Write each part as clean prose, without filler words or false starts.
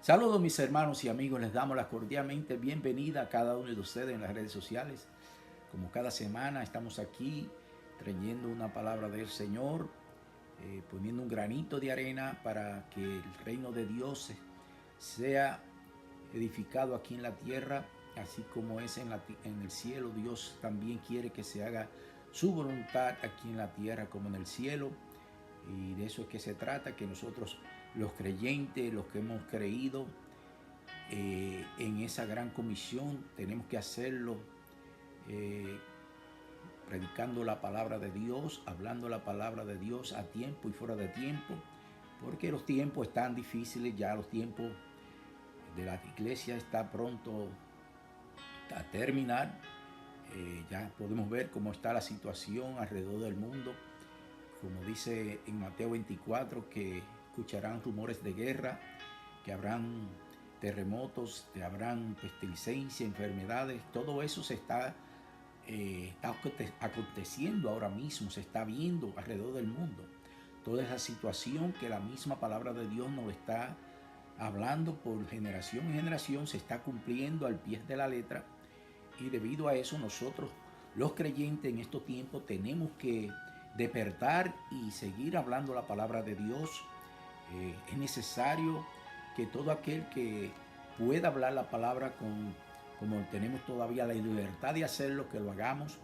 Saludos mis hermanos y amigos, les damos la cordialmente bienvenida a cada uno de ustedes en las redes sociales. Como cada semana estamos aquí trayendo una palabra del Señor, poniendo un granito de arena para que el reino de Dios sea edificado aquí en la tierra, así como es en el cielo. Dios también quiere que se haga su voluntad aquí en la tierra como en el cielo. Y de eso es que se trata, que nosotros los creyentes, los que hemos creído en esa gran comisión, tenemos que hacerlo eh, predicando la palabra de Dios, hablando la palabra de Dios a tiempo y fuera de tiempo, porque los tiempos están difíciles, ya los tiempos de la iglesia está pronto a terminar. Ya podemos ver cómo está la situación alrededor del mundo, como dice en Mateo 24, que escucharán rumores de guerra, que habrán terremotos, que habrán pestilencia, enfermedades. Todo eso está aconteciendo ahora mismo, se está viendo alrededor del mundo. Toda esa situación que la misma palabra de Dios nos está hablando por generación en generación se está cumpliendo al pie de la letra, y debido a eso nosotros los creyentes en estos tiempos tenemos que despertar y seguir hablando la palabra de Dios. Es necesario que todo aquel que pueda hablar la palabra como tenemos todavía la libertad de hacerlo, que lo hagamos,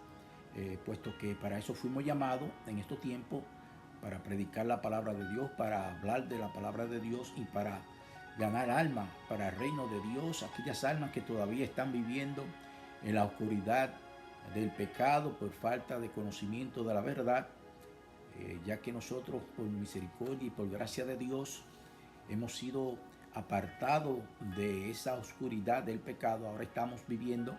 puesto que para eso fuimos llamados en estos tiempos, para predicar la palabra de Dios, para hablar de la palabra de Dios y para ganar almas para el reino de Dios, aquellas almas que todavía están viviendo en la oscuridad del pecado por falta de conocimiento de la verdad, ya que nosotros por misericordia y por gracia de Dios hemos sido apartados de esa oscuridad del pecado. Ahora estamos viviendo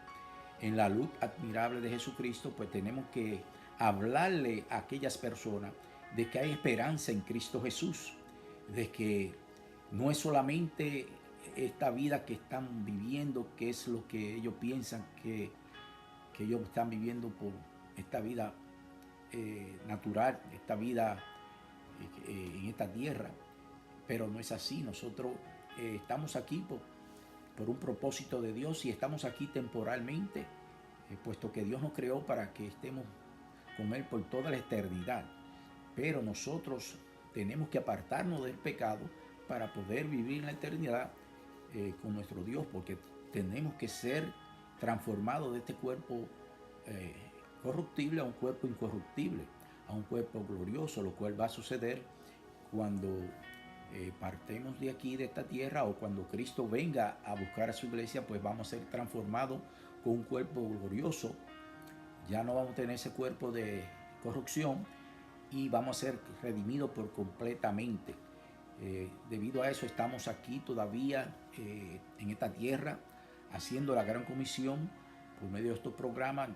en la luz admirable de Jesucristo, pues tenemos que hablarle a aquellas personas de que hay esperanza en Cristo Jesús, de que no es solamente esta vida que están viviendo, que es lo que ellos piensan que ellos están viviendo por esta vida natural, esta vida en esta tierra, pero no es así. Nosotros estamos aquí por un propósito de Dios y estamos aquí temporalmente, puesto que Dios nos creó para que estemos con Él por toda la eternidad. Pero nosotros tenemos que apartarnos del pecado para poder vivir en la eternidad con nuestro Dios, porque tenemos que ser transformados de este cuerpo eh, corruptible a un cuerpo incorruptible, a un cuerpo glorioso, lo cual va a suceder cuando partemos de aquí, de esta tierra, o cuando Cristo venga a buscar a su iglesia, pues vamos a ser transformados con un cuerpo glorioso. Ya no vamos a tener ese cuerpo de corrupción y vamos a ser redimidos por completamente. Debido a eso estamos aquí todavía en esta tierra haciendo la gran comisión por medio de estos programas.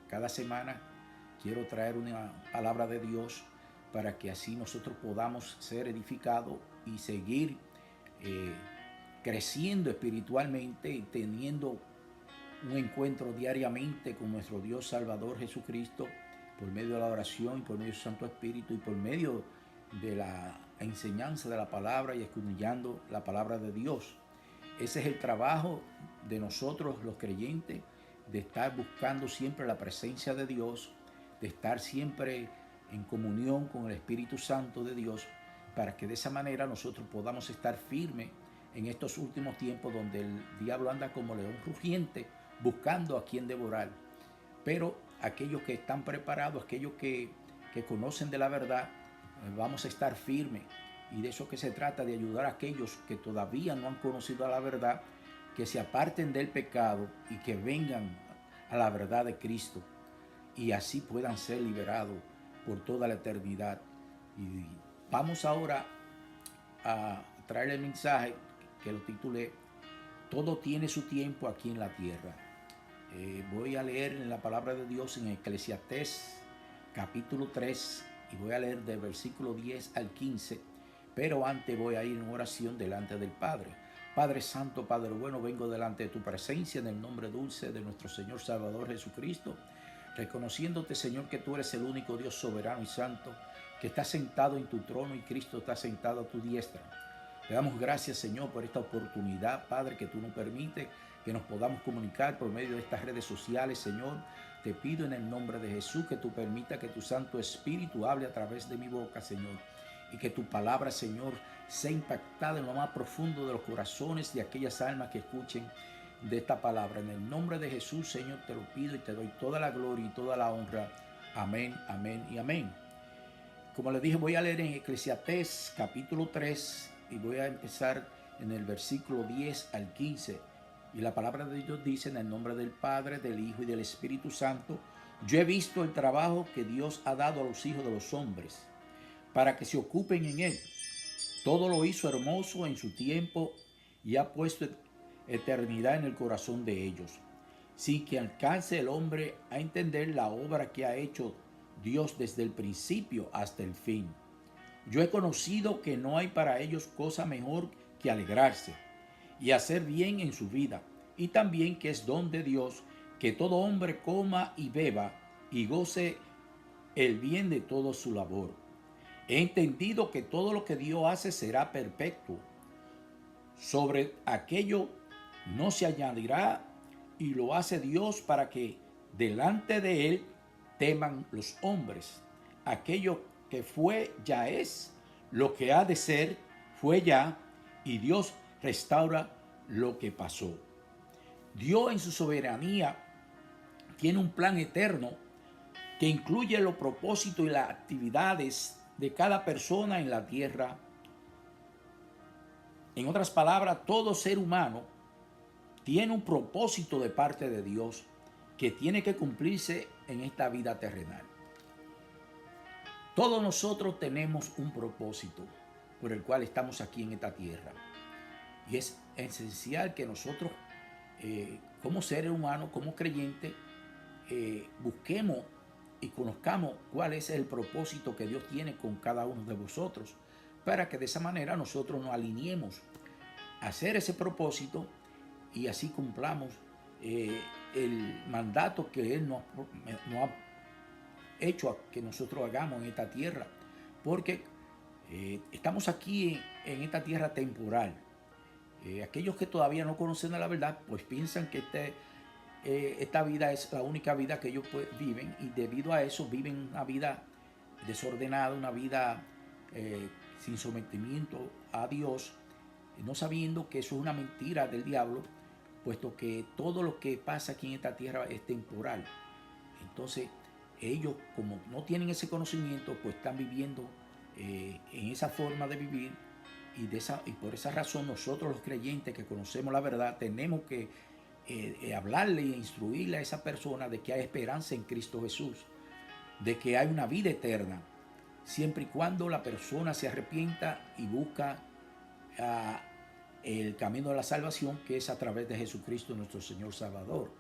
Cada semana quiero traer una palabra de Dios para que así nosotros podamos ser edificados y seguir eh, creciendo espiritualmente y teniendo un encuentro diariamente con nuestro Dios Salvador Jesucristo por medio de la oración y por medio del Santo Espíritu y por medio de la enseñanza de la palabra y escudriñando la palabra de Dios. Ese es el trabajo de nosotros los creyentes, de estar buscando siempre la presencia de Dios, de estar siempre en comunión con el Espíritu Santo de Dios, para que de esa manera nosotros podamos estar firmes en estos últimos tiempos donde el diablo anda como león rugiente buscando a quien devorar. Pero aquellos que están preparados, aquellos que conocen de la verdad, vamos a estar firmes. Y de eso que se trata, de ayudar a aquellos que todavía no han conocido a la verdad, que se aparten del pecado y que vengan a la verdad de Cristo y así puedan ser liberados por toda la eternidad. Y vamos ahora a traer el mensaje que lo titulé Todo tiene su tiempo aquí en la tierra. Voy a leer en la palabra de Dios en Eclesiastés capítulo 3 y voy a leer del versículo 10 al 15, pero antes voy a ir en oración delante del Padre. Padre Santo, Padre bueno, vengo delante de tu presencia en el nombre dulce de nuestro Señor Salvador Jesucristo, reconociéndote, Señor, que tú eres el único Dios soberano y santo, que está sentado en tu trono y Cristo está sentado a tu diestra. Te damos gracias, Señor, por esta oportunidad, Padre, que tú nos permites que nos podamos comunicar por medio de estas redes sociales, Señor. Te pido en el nombre de Jesús que tú permitas que tu Santo Espíritu hable a través de mi boca, Señor, y que tu palabra, Señor, sea impactada en lo más profundo de los corazones de aquellas almas que escuchen de esta palabra. En el nombre de Jesús, Señor, te lo pido y te doy toda la gloria y toda la honra. Amén, amén y amén. Como les dije, voy a leer en Eclesiastés capítulo 3 y voy a empezar en el versículo 10 al 15. Y la palabra de Dios dice: en el nombre del Padre, del Hijo y del Espíritu Santo, yo he visto el trabajo que Dios ha dado a los hijos de los hombres para que se ocupen en él. Todo lo hizo hermoso en su tiempo y ha puesto eternidad en el corazón de ellos, sin que alcance el hombre a entender la obra que ha hecho Dios desde el principio hasta el fin. Yo he conocido que no hay para ellos cosa mejor que alegrarse y hacer bien en su vida, y también que es don de Dios que todo hombre coma y beba y goce el bien de toda su labor. He entendido que todo lo que Dios hace será perfecto. Sobre aquello no se añadirá, y lo hace Dios para que delante de él teman los hombres. Aquello que fue ya es, lo que ha de ser fue ya, y Dios restaura lo que pasó. Dios en su soberanía tiene un plan eterno que incluye los propósitos y las actividades de cada persona en la tierra. En otras palabras, todo ser humano tiene un propósito de parte de Dios que tiene que cumplirse en esta vida terrenal. Todos nosotros tenemos un propósito por el cual estamos aquí en esta tierra. Y es esencial que nosotros, como seres humanos, como creyentes, busquemos y conozcamos cuál es el propósito que Dios tiene con cada uno de vosotros, para que de esa manera nosotros nos alineemos a hacer ese propósito y así cumplamos el mandato que Él nos ha hecho a que nosotros hagamos en esta tierra, porque estamos aquí en esta tierra temporal. Aquellos que todavía no conocen la verdad, pues piensan que esta vida es la única vida que ellos viven, y debido a eso viven una vida desordenada, una vida sin sometimiento a Dios, no sabiendo que eso es una mentira del diablo, puesto que todo lo que pasa aquí en esta tierra es temporal. Entonces ellos, como no tienen ese conocimiento, pues están viviendo en esa forma de vivir, y por esa razón nosotros los creyentes que conocemos la verdad tenemos que hablarle e instruirle a esa persona de que hay esperanza en Cristo Jesús, de que hay una vida eterna, siempre y cuando la persona se arrepienta y busca el camino de la salvación, que es a través de Jesucristo nuestro Señor Salvador.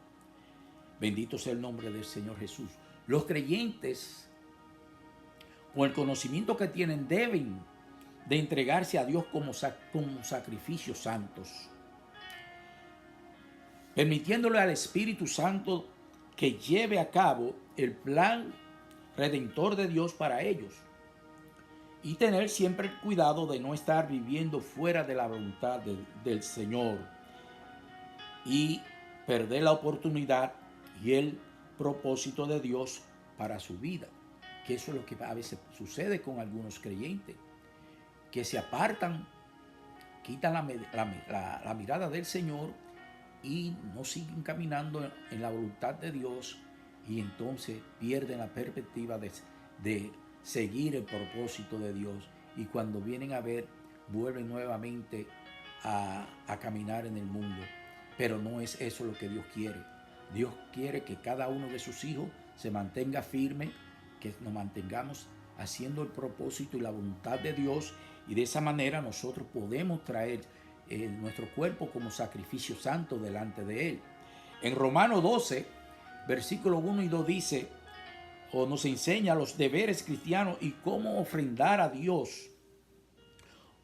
Bendito sea el nombre del Señor Jesús. Los creyentes, con el conocimiento que tienen, deben de entregarse a Dios como sacrificios santos, permitiéndole al Espíritu Santo que lleve a cabo el plan redentor de Dios para ellos, y tener siempre el cuidado de no estar viviendo fuera de la voluntad del Señor y perder la oportunidad y el propósito de Dios para su vida, que eso es lo que a veces sucede con algunos creyentes, que se apartan, quitan la mirada del Señor y no siguen caminando en la voluntad de Dios, y entonces pierden la perspectiva de seguir el propósito de Dios, y cuando vienen a ver, vuelven nuevamente a caminar en el mundo. Pero no es eso lo que Dios quiere. Dios quiere que cada uno de sus hijos se mantenga firme, que nos mantengamos haciendo el propósito y la voluntad de Dios, y de esa manera nosotros podemos traer nuestro cuerpo como sacrificio santo delante de Él. En Romanos 12, versículo 1 y 2 dice, o nos enseña los deberes cristianos y cómo ofrendar a Dios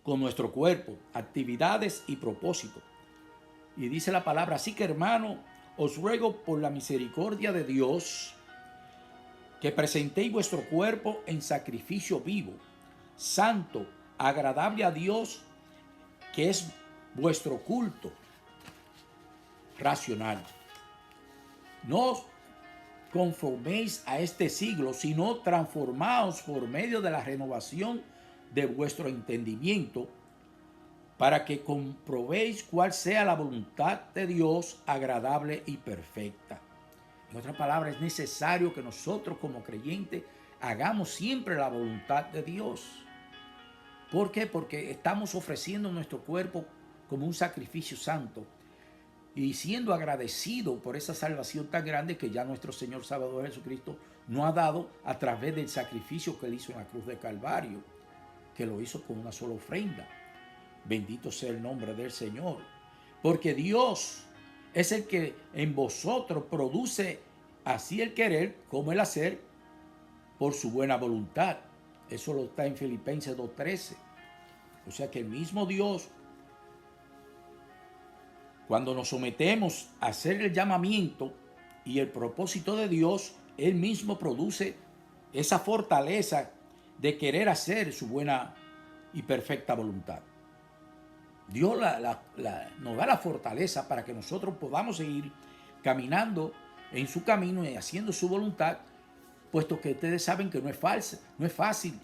con nuestro cuerpo, actividades y propósitos. Y dice la palabra: así que, hermano, os ruego por la misericordia de Dios que presentéis vuestro cuerpo en sacrificio vivo, santo, agradable a Dios, que es vuestro culto racional. No os conforméis a este siglo, sino transformaos por medio de la renovación de vuestro entendimiento, para que comprobéis cuál sea la voluntad de Dios, agradable y perfecta. En otras palabras, es necesario que nosotros como creyentes hagamos siempre la voluntad de Dios. ¿Por qué? Porque estamos ofreciendo nuestro cuerpo como un sacrificio santo y siendo agradecido por esa salvación tan grande que ya nuestro Señor Salvador Jesucristo nos ha dado a través del sacrificio que Él hizo en la cruz de Calvario, que lo hizo con una sola ofrenda. Bendito sea el nombre del Señor. Porque Dios es el que en vosotros produce así el querer como el hacer por su buena voluntad. Eso lo está en Filipenses 2:13. O sea que el mismo Dios, cuando nos sometemos a hacer el llamamiento y el propósito de Dios, Él mismo produce esa fortaleza de querer hacer su buena y perfecta voluntad. Dios nos da la fortaleza para que nosotros podamos seguir caminando en su camino y haciendo su voluntad, puesto que ustedes saben que no es fácil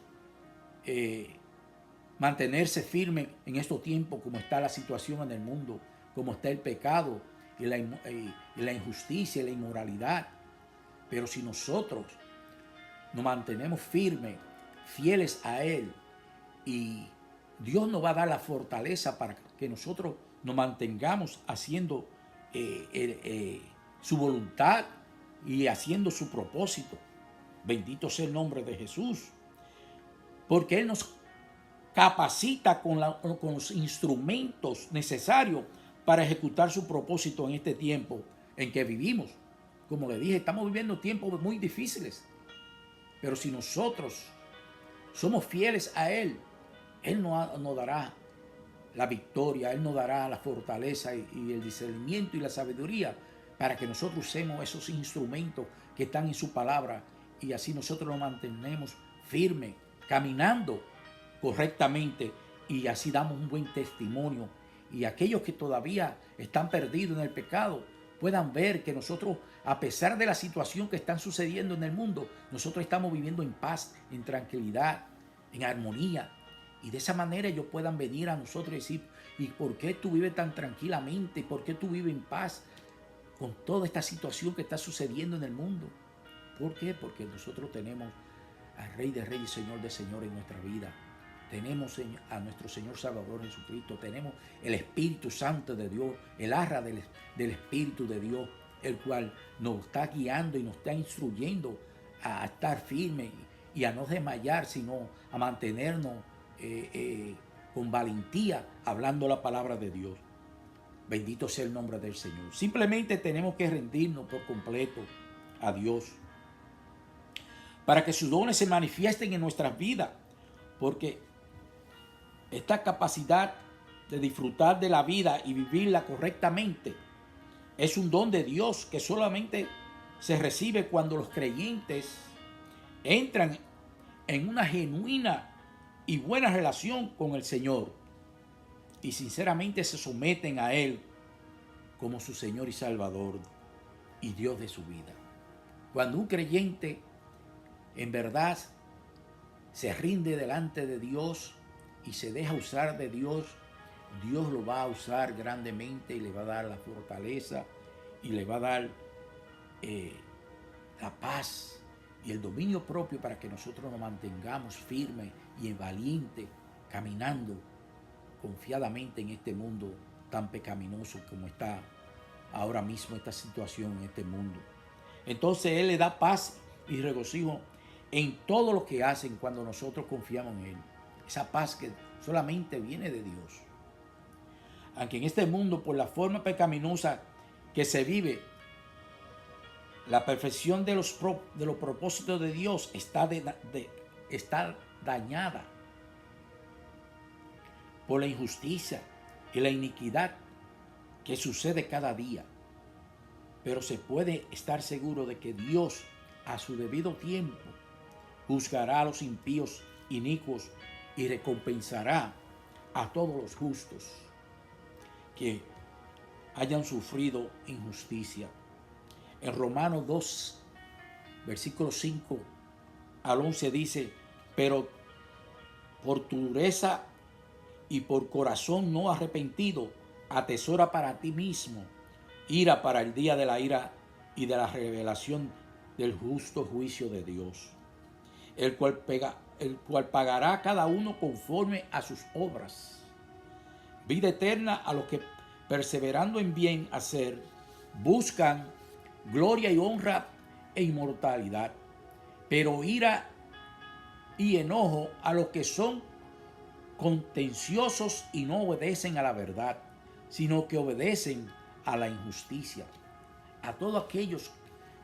mantenerse firme en estos tiempos, como está la situación en el mundo, como está el pecado y la injusticia y la inmoralidad. Pero si nosotros nos mantenemos firmes, fieles a Él, y Dios nos va a dar la fortaleza para que nosotros nos mantengamos haciendo su voluntad y haciendo su propósito. Bendito sea el nombre de Jesús. Porque Él nos capacita con los instrumentos necesarios para ejecutar su propósito en este tiempo en que vivimos. Como le dije, estamos viviendo tiempos muy difíciles. Pero si nosotros somos fieles a Él, Él nos dará la victoria, Él nos dará la fortaleza y el discernimiento y la sabiduría para que nosotros usemos esos instrumentos que están en su palabra y así nosotros nos mantenemos firmes, caminando correctamente y así damos un buen testimonio. Y aquellos que todavía están perdidos en el pecado puedan ver que nosotros, a pesar de la situación que están sucediendo en el mundo, nosotros estamos viviendo en paz, en tranquilidad, en armonía. Y de esa manera ellos puedan venir a nosotros y decir, ¿y por qué tú vives tan tranquilamente? ¿Por qué tú vives en paz con toda esta situación que está sucediendo en el mundo? ¿Por qué? Porque nosotros tenemos al Rey de Reyes y Señor de Señores en nuestra vida. Tenemos a nuestro Señor Salvador Jesucristo. Tenemos el Espíritu Santo de Dios, el arra del Espíritu de Dios, el cual nos está guiando y nos está instruyendo a estar firmes y a no desmayar, sino a mantenernos con valentía hablando la palabra de Dios. Bendito sea el nombre del Señor. Simplemente tenemos que rendirnos por completo a Dios para que sus dones se manifiesten en nuestras vidas, porque esta capacidad de disfrutar de la vida y vivirla correctamente es un don de Dios que solamente se recibe cuando los creyentes entran en una genuina y buena relación con el Señor y sinceramente se someten a Él como su Señor y Salvador y Dios de su vida. Cuando un creyente en verdad se rinde delante de Dios y se deja usar de Dios, Dios lo va a usar grandemente y le va a dar la fortaleza y le va a dar la paz y el dominio propio para que nosotros nos mantengamos firmes y valientes, caminando confiadamente en este mundo tan pecaminoso como está ahora mismo esta situación en este mundo. Entonces Él le da paz y regocijo en todo lo que hacen cuando nosotros confiamos en Él. Esa paz que solamente viene de Dios. Aunque en este mundo, por la forma pecaminosa que se vive, la perfección de los propósitos de Dios está dañada por la injusticia y la iniquidad que sucede cada día. Pero se puede estar seguro de que Dios, a su debido tiempo, juzgará a los impíos inicuos y recompensará a todos los justos que hayan sufrido injusticia. En Romanos 2, versículos 5 al 11 dice: pero por tu dureza y por corazón no arrepentido, atesora para ti mismo ira para el día de la ira y de la revelación del justo juicio de Dios, el cual pagará a cada uno conforme a sus obras. Vida eterna a los que, perseverando en bien hacer, buscan gloria y honra e inmortalidad, pero ira y enojo a los que son contenciosos y no obedecen a la verdad, sino que obedecen a la injusticia. A todos aquellos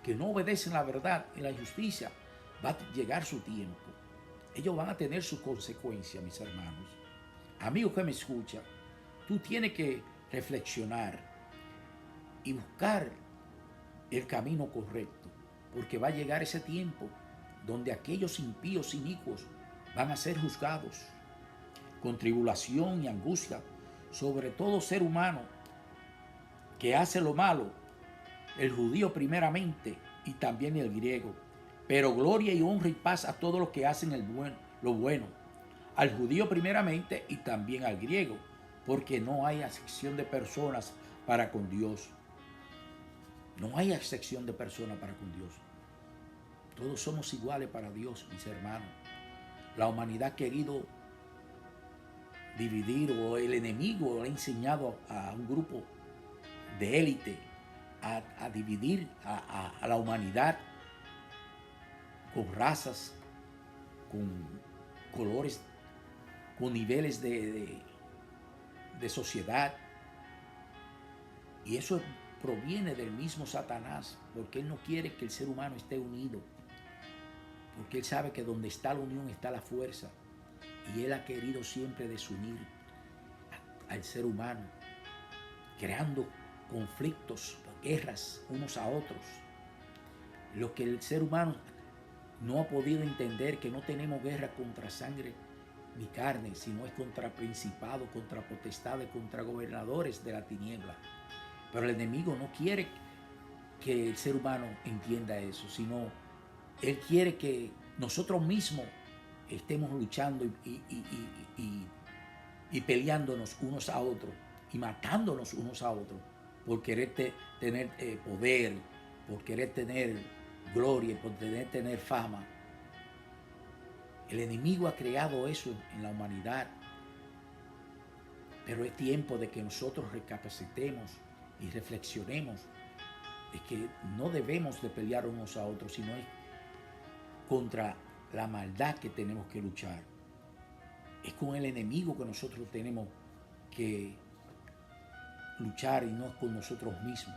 que no obedecen la verdad y la injusticia, va a llegar su tiempo. Ellos van a tener sus consecuencias, mis hermanos. Amigo que me escucha, tú tienes que reflexionar y buscar el camino correcto, porque va a llegar ese tiempo donde aquellos impíos inicuos van a ser juzgados con tribulación y angustia sobre todo ser humano que hace lo malo, el judío primeramente y también el griego, pero gloria y honra y paz a todos los que hacen lo bueno, al judío primeramente y también al griego, porque no hay acepción de personas para con Dios. No hay excepción de personas para con Dios. Todos somos iguales para Dios, mis hermanos. La humanidad ha querido dividir, o el enemigo le ha enseñado a un grupo de élite a dividir a la humanidad con razas, con colores, con niveles de sociedad. Y eso proviene del mismo Satanás, porque él no quiere que el ser humano esté unido, porque él sabe que donde está la unión está la fuerza, y él ha querido siempre desunir al ser humano, creando conflictos, guerras unos a otros. Lo que el ser humano no ha podido entender, que no tenemos guerra contra sangre ni carne, sino es contra principados, contra potestades, contra gobernadores de la tiniebla. Pero el enemigo no quiere que el ser humano entienda eso, sino él quiere que nosotros mismos estemos luchando y peleándonos unos a otros y matándonos unos a otros por querer tener poder, por querer tener gloria, por querer tener fama. El enemigo ha creado eso en la humanidad, pero es tiempo de que nosotros recapacitemos y reflexionemos de que no debemos de pelear unos a otros, sino es contra la maldad que tenemos que luchar. Es con el enemigo que nosotros tenemos que luchar y no es con nosotros mismos.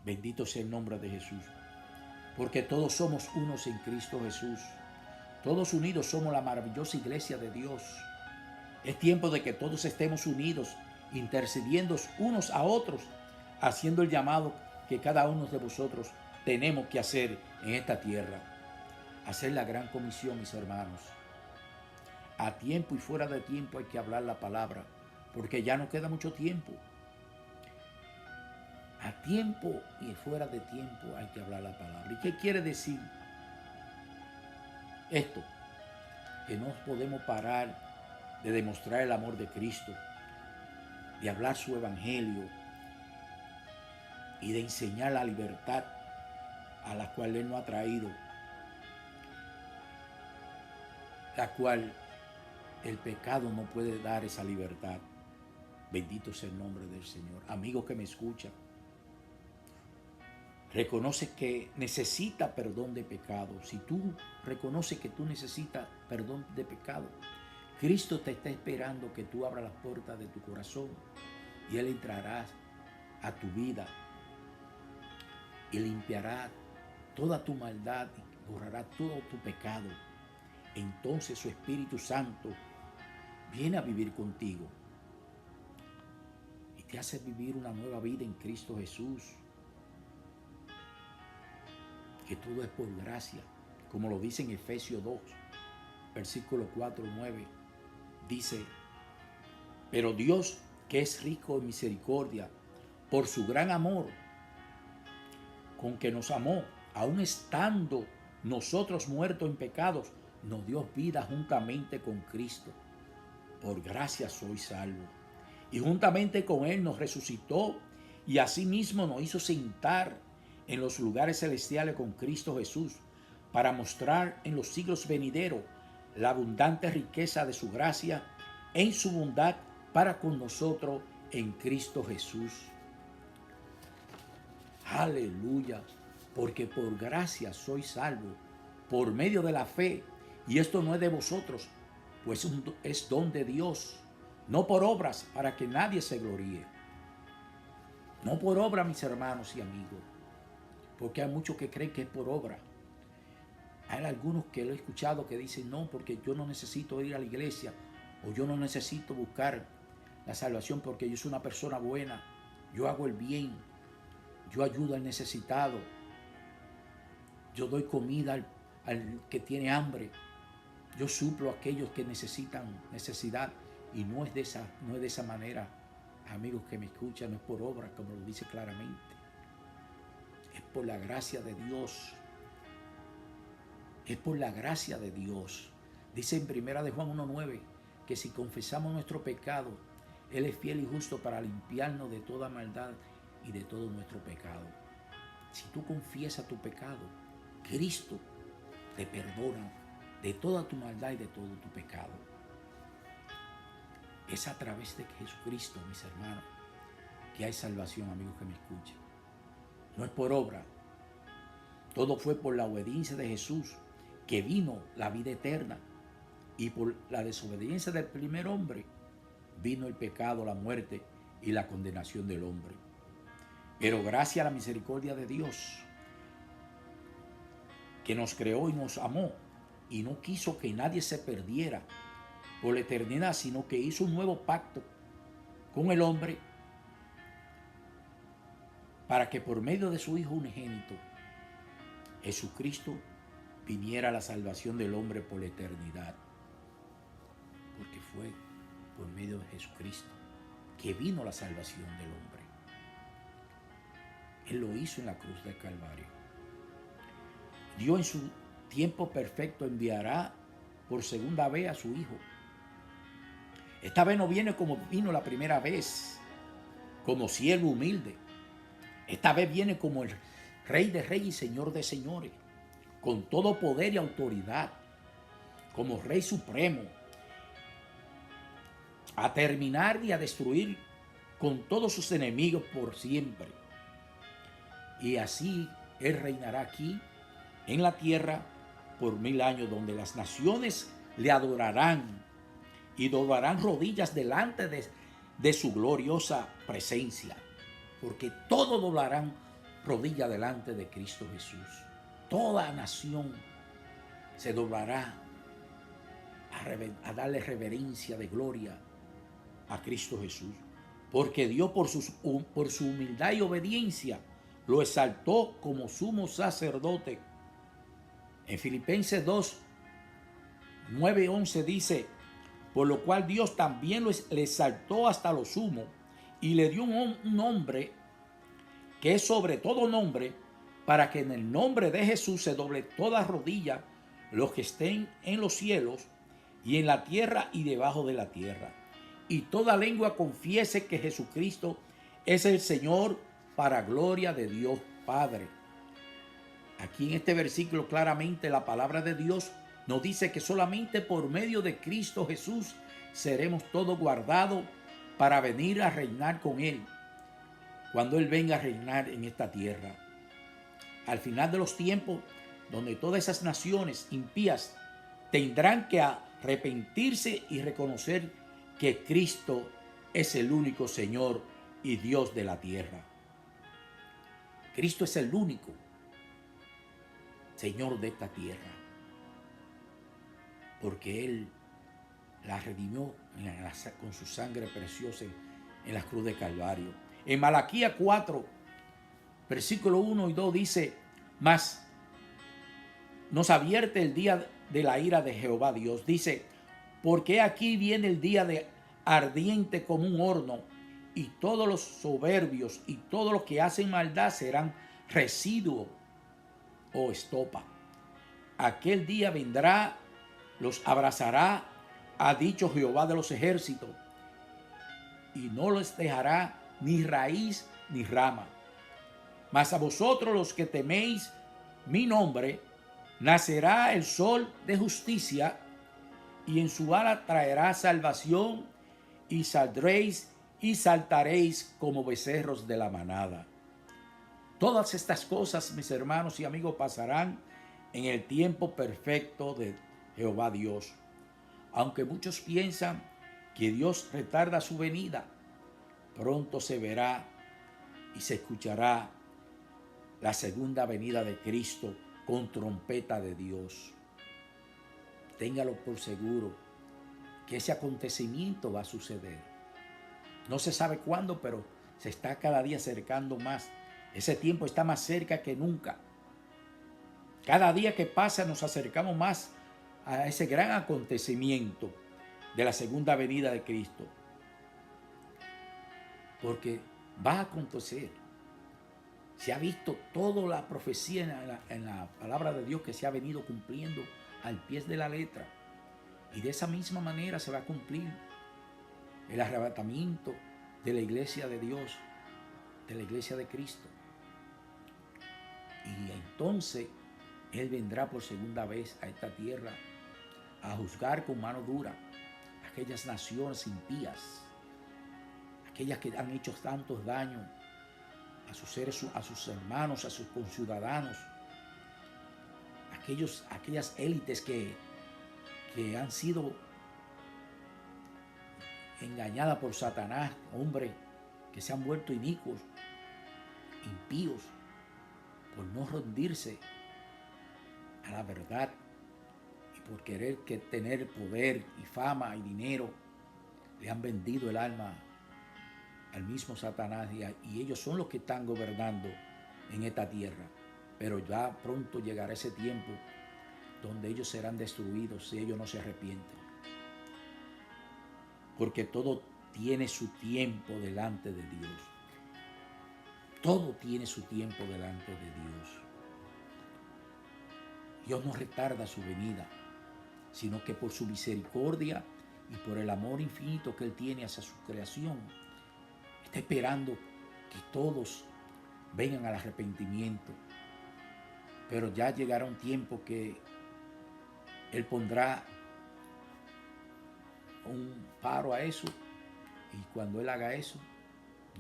Bendito sea el nombre de Jesús. Porque todos somos unos en Cristo Jesús. Todos unidos somos la maravillosa iglesia de Dios. Es tiempo de que todos estemos unidos, intercediendo unos a otros, haciendo el llamado que cada uno de vosotros tenemos que hacer en esta tierra. Hacer la gran comisión, mis hermanos. A tiempo y fuera de tiempo hay que hablar la palabra, porque ya no queda mucho tiempo. A tiempo y fuera de tiempo hay que hablar la palabra. ¿Y qué quiere decir esto? Que no podemos parar de demostrar el amor de Cristo, de hablar su evangelio y de enseñar la libertad a la cual Él nos ha traído, la cual el pecado no puede dar esa libertad. Bendito sea el nombre del Señor. Amigo que me escucha, reconoce que necesita perdón de pecado. Si tú reconoces que tú necesitas perdón de pecado, Cristo te está esperando que tú abras las puertas de tu corazón y Él entrará a tu vida y limpiará toda tu maldad y borrará todo tu pecado. Entonces su Espíritu Santo viene a vivir contigo y te hace vivir una nueva vida en Cristo Jesús. Que todo es por gracia, como lo dice en Efesios 2, versículo 4 y 9. Dice Pero Dios, que es rico en misericordia, por su gran amor con que nos amó, aun estando nosotros muertos en pecados, nos dio vida juntamente con Cristo. Por gracia soy salvo. Y juntamente con Él nos resucitó y asimismo nos hizo sentar en los lugares celestiales con Cristo Jesús, para mostrar en los siglos venideros la abundante riqueza de su gracia en su bondad para con nosotros en Cristo Jesús. Aleluya, porque por gracia soy salvo, por medio de la fe, y esto no es de vosotros, pues es don de Dios, no por obras, para que nadie se gloríe. No por obra, mis hermanos y amigos, porque hay muchos que creen que es por obra. Hay algunos que lo he escuchado que dicen, no, porque yo no necesito ir a la iglesia, o yo no necesito buscar la salvación porque yo soy una persona buena, yo hago el bien, yo ayudo al necesitado, yo doy comida al que tiene hambre, yo suplo a aquellos que necesitan necesidad. Y no es de esa manera, amigos que me escuchan, no es por obra, como lo dice claramente. Es por la gracia de Dios. Es por la gracia de Dios. Dice en 1 de Juan 1:9 que si confesamos nuestro pecado, Él es fiel y justo para limpiarnos de toda maldad y de todo nuestro pecado. Si tú confiesas tu pecado, Cristo te perdona de toda tu maldad y de todo tu pecado. Es a través de Jesucristo, mis hermanos, que hay salvación, amigos que me escuchan. No es por obra. Todo fue por la obediencia de Jesús, que vino la vida eterna. Y por la desobediencia del primer hombre, vino el pecado, la muerte y la condenación del hombre. Pero gracias a la misericordia de Dios, que nos creó y nos amó, y no quiso que nadie se perdiera por la eternidad, sino que hizo un nuevo pacto con el hombre para que por medio de su Hijo unigénito, Jesucristo, viniera la salvación del hombre por la eternidad. Porque fue por medio de Jesucristo que vino la salvación del hombre. Él lo hizo en la cruz del Calvario. Dios en su tiempo perfecto enviará por segunda vez a su Hijo. Esta vez no viene como vino la primera vez, como siervo humilde. Esta vez viene como el Rey de Reyes y Señor de Señores, con todo poder y autoridad, como Rey Supremo, a terminar y a destruir con todos sus enemigos por siempre. Y así Él reinará aquí en la tierra por 1000 años, donde las naciones le adorarán y doblarán rodillas delante de su gloriosa presencia, porque todos doblarán rodilla delante de Cristo Jesús. Toda nación se doblará a darle reverencia de gloria a Cristo Jesús, porque Dios por su humildad y obediencia lo exaltó como sumo sacerdote. En Filipenses 2:9-11 dice, por lo cual Dios también le exaltó hasta lo sumo y le dio un nombre que es sobre todo nombre, para que en el nombre de Jesús se doble toda rodilla, los que estén en los cielos y en la tierra y debajo de la tierra, y toda lengua confiese que Jesucristo es el Señor, para gloria de Dios Padre. Aquí en este versículo claramente la palabra de Dios nos dice que solamente por medio de Cristo Jesús seremos todos guardados para venir a reinar con Él, cuando Él venga a reinar en esta tierra. Al final de los tiempos, donde todas esas naciones impías tendrán que arrepentirse y reconocer que Cristo es el único Señor y Dios de la tierra. Cristo es el único Señor de esta tierra, porque Él la redimió con su sangre preciosa en la cruz de Calvario. En Malaquías 4, versículo 1 y 2 dice, mas nos advierte el día de la ira de Jehová Dios. Dice, porque aquí viene el día ardiente como un horno, y todos los soberbios y todos los que hacen maldad serán residuo o estopa. Aquel día vendrá, los abrazará, ha dicho Jehová de los ejércitos, y no les dejará ni raíz ni rama. Mas a vosotros los que teméis mi nombre, nacerá el sol de justicia, y en su ala traerá salvación, y saldréis y saltaréis como becerros de la manada. Todas estas cosas, mis hermanos y amigos, pasarán en el tiempo perfecto de Jehová Dios. Aunque muchos piensan que Dios retarda su venida, pronto se verá y se escuchará la segunda venida de Cristo con trompeta de Dios. Téngalo por seguro que ese acontecimiento va a suceder. No se sabe cuándo, pero se está cada día acercando más. Ese tiempo está más cerca que nunca. Cada día que pasa nos acercamos más a ese gran acontecimiento de la segunda venida de Cristo. Porque va a acontecer. Se ha visto toda la profecía en la palabra de Dios que se ha venido cumpliendo al pie de la letra. Y de esa misma manera se va a cumplir el arrebatamiento de la iglesia de Dios, de la iglesia de Cristo. Y entonces Él vendrá por segunda vez a esta tierra a juzgar con mano dura a aquellas naciones impías, aquellas que han hecho tantos daños a sus seres, a sus hermanos, a sus conciudadanos, aquellas élites que han sido engañadas por Satanás, hombres que se han vuelto inicuos, impíos, por no rendirse a la verdad y por querer tener poder y fama y dinero, le han vendido el alma al mismo Satanás, y ellos son los que están gobernando en esta tierra. Pero ya pronto llegará ese tiempo donde ellos serán destruidos si ellos no se arrepienten. Porque todo tiene su tiempo delante de Dios. Todo tiene su tiempo delante de Dios. Dios no retarda su venida, sino que por su misericordia y por el amor infinito que Él tiene hacia su creación, está esperando que todos vengan al arrepentimiento. Pero ya llegará un tiempo que Él pondrá un paro a eso, y cuando Él haga eso,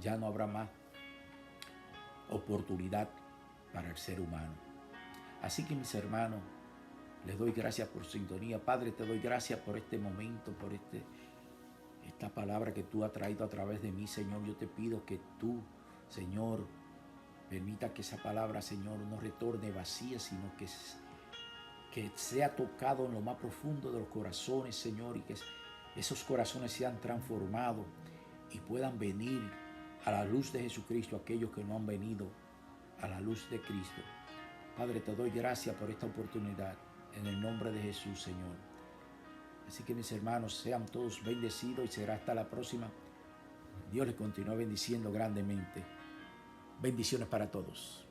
ya no habrá más oportunidad para el ser humano. Así que, mis hermanos, les doy gracias por su sintonía. Padre, te doy gracias por este momento, por esta palabra que tú has traído a través de mí, Señor. Yo te pido que tú, Señor, permita que esa palabra, Señor, no retorne vacía, sino que sea tocado en lo más profundo de los corazones, Señor, y que esos corazones sean transformados y puedan venir a la luz de Jesucristo aquellos que no han venido a la luz de Cristo. Padre, te doy gracias por esta oportunidad en el nombre de Jesús, Señor. Así que, mis hermanos, sean todos bendecidos, y será hasta la próxima. Dios les continúe bendiciendo grandemente. Bendiciones para todos.